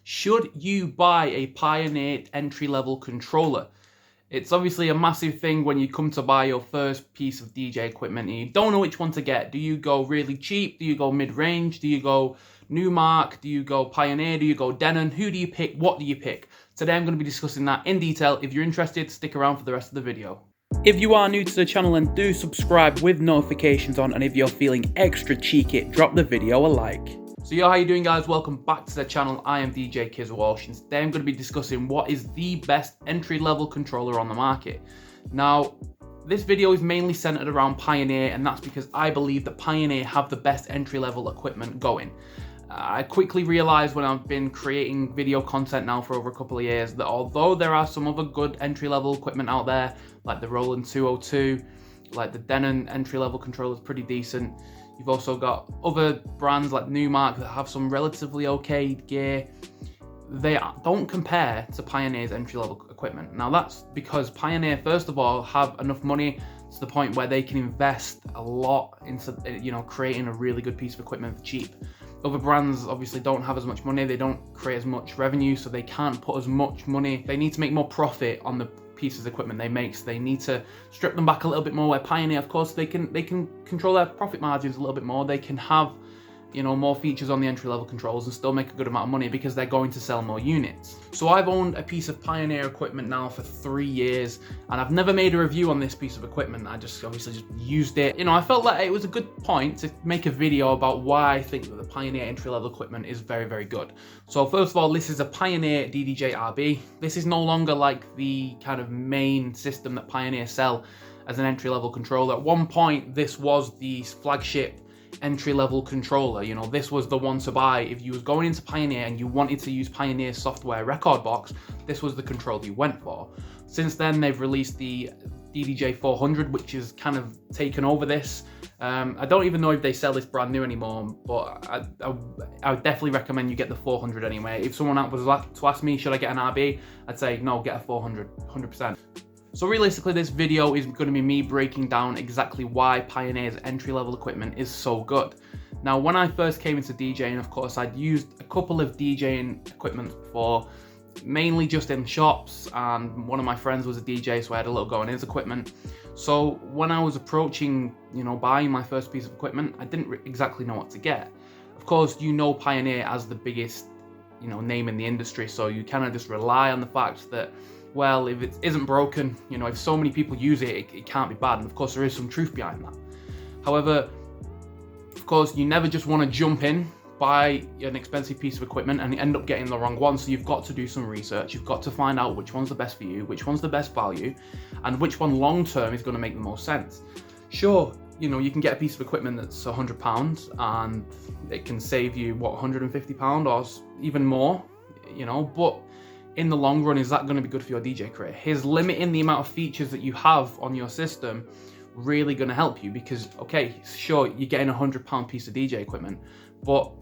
Should you buy a Pioneer entry-level controller? It's obviously a massive thing when you come to buy your first piece of DJ equipment and you don't know which one to get. Do you go really cheap? Do you go mid-range? Do you go Numark? Do you go Pioneer? Do you go Denon? Who do you pick? What do you pick? Today I'm going to be discussing that in detail. If you're interested, stick around for the rest of the video. If you are new to the channel, then do subscribe with notifications on, and if you're feeling extra cheeky, drop the video a like. So yo, how you doing guys? Welcome back to the channel. I am DJ Kiz Walsh, and today I'm going to be discussing what is the best entry-level controller on the market. Now, this video is mainly centered around Pioneer, and that's because I believe that Pioneer have the best entry-level equipment going. I quickly realized when I've been creating video content now for over a couple of years that although there are some other good entry-level equipment out there, like the Roland 202, like the Denon entry-level controller is pretty decent. You've also got other brands like Numark that have some relatively okay gear. They don't compare to Pioneer's entry-level equipment. Now that's because Pioneer, first of all, have enough money to the point where they can invest a lot into, creating a really good piece of equipment for cheap. Other brands obviously don't have as much money, they don't create as much revenue, so they can't put as much money. They need to make more profit on the pieces of equipment they make, so they need to strip them back a little bit more. Where Pioneer, of course, they can control their profit margins a little bit more. They can have, more features on the entry-level controls and still make a good amount of money because they're going to sell more units. So I've owned a piece of Pioneer equipment now for 3 years, and I've never made a review on this piece of equipment. I just obviously just used it. I felt like it was a good point to make a video about why I think that the Pioneer entry-level equipment is very, very good. So first of all, this is a Pioneer DDJ-RB. This is no longer like the kind of main system that Pioneer sell as an entry-level controller. At one point, this was the flagship entry-level controller. This was the one to buy if you was going into Pioneer and you wanted to use Pioneer software Rekordbox. This was the controller you went for. Since then, they've released the DDJ-400, which is kind of taken over this. I don't even know if they sell this brand new anymore, but I would definitely recommend you get the 400 anyway. If someone was to ask me, should I get an RB? I'd say no, get a 400, 100%. So realistically, this video is going to be me breaking down exactly why Pioneer's entry-level equipment is so good. Now, when I first came into DJing, of course, I'd used a couple of DJing equipment before, mainly just in shops, and one of my friends was a DJ, so I had a little go on his equipment. So when I was approaching, buying my first piece of equipment, I didn't exactly know what to get. Of course, Pioneer as the biggest, name in the industry, so you kind of just rely on the fact that, well, if it isn't broken, if so many people use it, it can't be bad. And of course, there is some truth behind that. However, of course, you never just want to jump in, buy an expensive piece of equipment and end up getting the wrong one. So you've got to do some research. You've got to find out which one's the best for you, which one's the best value, and which one long-term is going to make the most sense. Sure, you can get a piece of equipment that's £100 and it can save you, what, £150 or even more, but in the long run, is that going to be good for your DJ career? Is limiting the amount of features that you have on your system really going to help you? Because, okay, sure, you're getting a £100 piece of DJ equipment, but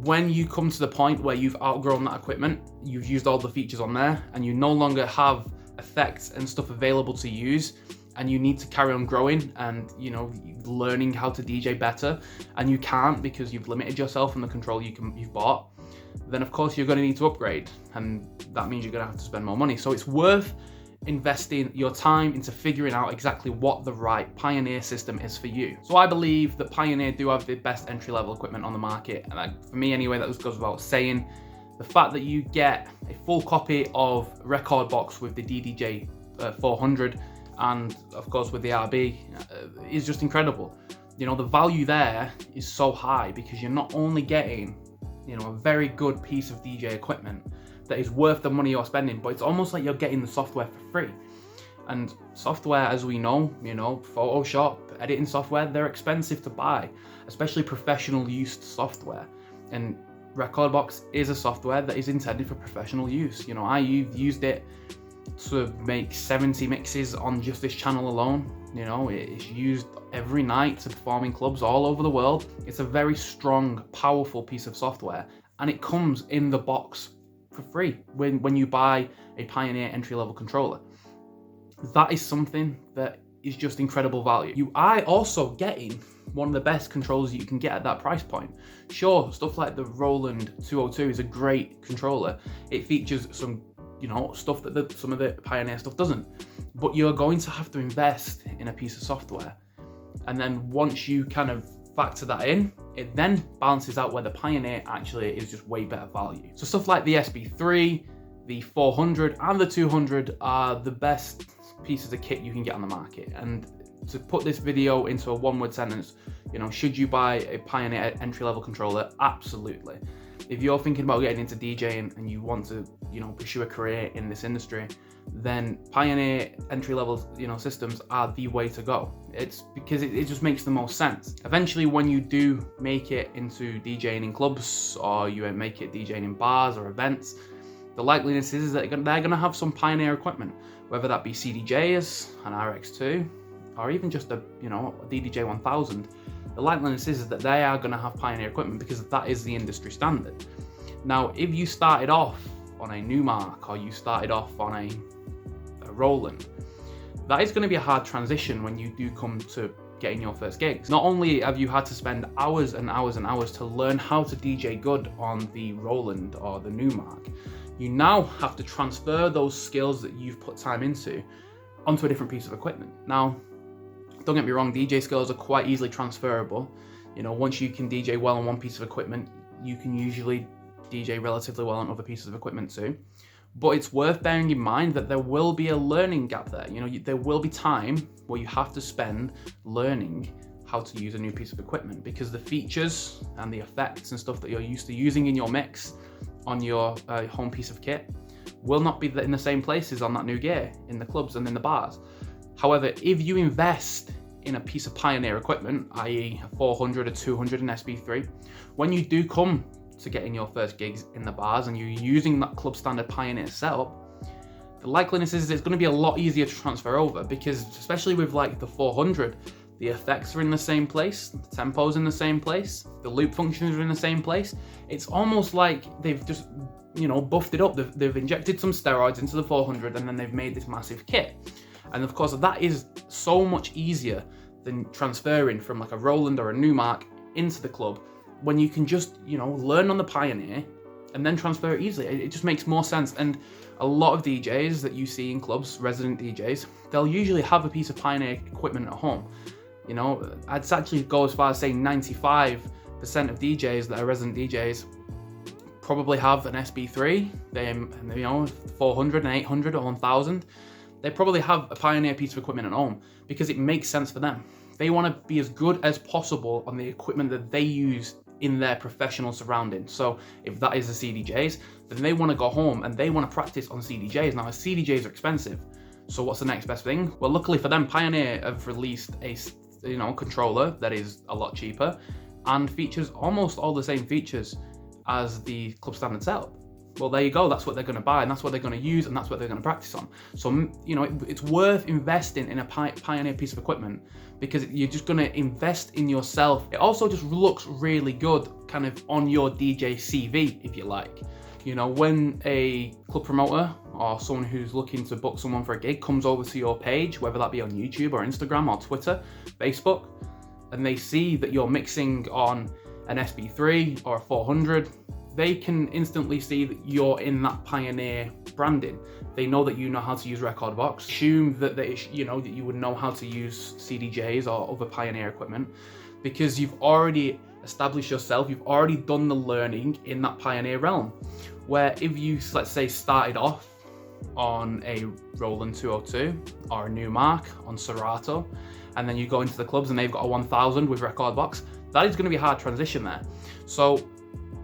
when you come to the point where you've outgrown that equipment, you've used all the features on there, and you no longer have effects and stuff available to use, and you need to carry on growing and, learning how to DJ better, and you can't because you've limited yourself on the control you've bought, then of course you're going to need to upgrade, and that means you're going to have to spend more money. So it's worth investing your time into figuring out exactly what the right Pioneer system is for you. So I believe that Pioneer do have the best entry-level equipment on the market, and for me anyway, that goes without saying. The fact that you get a full copy of Recordbox with the DDJ-400 and of course with the RB is just incredible. The value there is so high because you're not only getting a very good piece of DJ equipment that is worth the money you're spending, but it's almost like you're getting the software for free. And software, as we know, Photoshop, editing software, they're expensive to buy, especially professional use software. And Recordbox is a software that is intended for professional use. I've used it to make 70 mixes on just this channel alone. It's used every night to perform in clubs all over the world. It's a very strong, powerful piece of software, and it comes in the box for free when you buy a Pioneer entry-level controller. That is something that is just incredible value. You are also getting one of the best controllers you can get at that price point. Sure, stuff like the Roland 202 is a great controller. It features some, you know, stuff that some of the Pioneer stuff doesn't. But you're going to have to invest in a piece of software. And then once you kind of factor that in, it then balances out where the Pioneer actually is just way better value. So stuff like the SB3, the 400 and the 200 are the best pieces of kit you can get on the market. And to put this video into a one-word sentence, you know, should you buy a Pioneer entry-level controller? Absolutely. If you're thinking about getting into DJing and you want to, you know, pursue a career in this industry, then Pioneer entry-level, you know, systems are the way to go. It's because it just makes the most sense. Eventually, when you do make it into DJing in clubs, or you make it DJing in bars or events, the likeliness is that they're going to have some Pioneer equipment, whether that be CDJs, an RX2, or even just a, you know, a DDJ-1000. The likeliness is that they are going to have Pioneer equipment because that is the industry standard. Now, if you started off on a Numark or you started off on a Roland, that is going to be a hard transition when you do come to getting your first gigs. Not only have you had to spend hours and hours and hours to learn how to DJ good on the Roland or the Numark, you now have to transfer those skills that you've put time into onto a different piece of equipment. Now, don't get me wrong, DJ skills are quite easily transferable. You know, once you can DJ well on one piece of equipment, you can usually DJ relatively well on other pieces of equipment too. But it's worth bearing in mind that there will be a learning gap there. You know, there will be time where you have to spend learning how to use a new piece of equipment, because the features and the effects and stuff that you're used to using in your mix on your home piece of kit will not be in the same places on that new gear in the clubs and in the bars. However, if you invest in a piece of Pioneer equipment, i.e. a 400, a 200, and SB3, when you do come to getting your first gigs in the bars and you're using that club standard Pioneer setup, the likeliness is it's going to be a lot easier to transfer over, because especially with like the 400, the effects are in the same place, the tempo's in the same place, the loop functions are in the same place. It's almost like they've just, you know, buffed it up. They've injected some steroids into the 400 and then they've made this massive kit. And of course, that is so much easier than transferring from like a Roland or a Numark into the club, when you can just, you know, learn on the Pioneer and then transfer it easily. It just makes more sense. And a lot of DJs that you see in clubs, resident DJs, they'll usually have a piece of Pioneer equipment at home. You know, I'd actually go as far as saying 95% of DJs that are resident DJs probably have an SB3, you know, 400 and 800 or 1000. They probably have a Pioneer piece of equipment at home because it makes sense for them. They want to be as good as possible on the equipment that they use in their professional surroundings. So if that is the CDJs, then they want to go home and they want to practice on CDJs. Now, CDJs are expensive. So what's the next best thing? Well, luckily for them, Pioneer have released a, you know, controller that is a lot cheaper and features almost all the same features as the club standard setup. Well, there you go. That's what they're going to buy, and that's what they're going to use, and that's what they're going to practice on. So, you know, it's worth investing in a Pioneer piece of equipment, because you're just going to invest in yourself. It also just looks really good kind of on your DJ CV, if you like. You know, when a club promoter or someone who's looking to book someone for a gig comes over to your page, whether that be on YouTube or Instagram or Twitter, Facebook, and they see that you're mixing on an SB3 or a 400, they can instantly see that you're in that Pioneer branding. They know that you know how to use Recordbox. Assume that you know that you would know how to use CDJs or other Pioneer equipment, because you've already established yourself. You've already done the learning in that Pioneer realm. Where if you, let's say, started off on a Roland 202 or a Numark on Serato, and then you go into the clubs and they've got a 1000 with Recordbox, that is going to be a hard transition there. So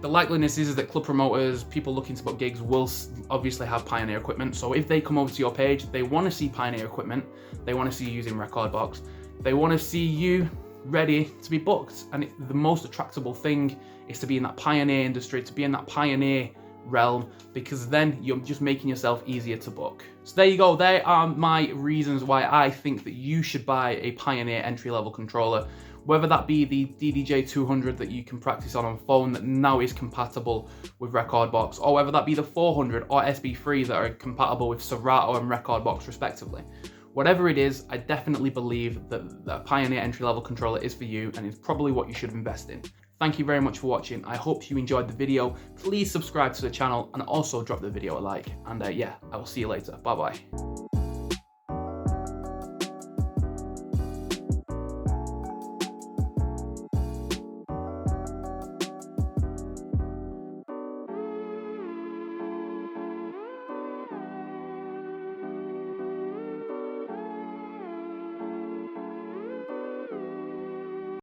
the likeliness is that club promoters, people looking to book gigs, will obviously have Pioneer equipment. So if they come over to your page, they want to see Pioneer equipment, they want to see you using Recordbox, they want to see you ready to be booked. And the most attractable thing is to be in that Pioneer industry, to be in that Pioneer realm, because then you're just making yourself easier to book. So there you go. There are my reasons why I think that you should buy a Pioneer entry-level controller, whether that be the DDJ-200 that you can practice on phone that now is compatible with Recordbox, or whether that be the 400 or SB3 that are compatible with Serato and Recordbox respectively. Whatever it is, I definitely believe that the Pioneer entry-level controller is for you and is probably what you should invest in. Thank you very much for watching. I hope you enjoyed the video. Please subscribe to the channel and also drop the video a like. And yeah, I will see you later. Bye bye.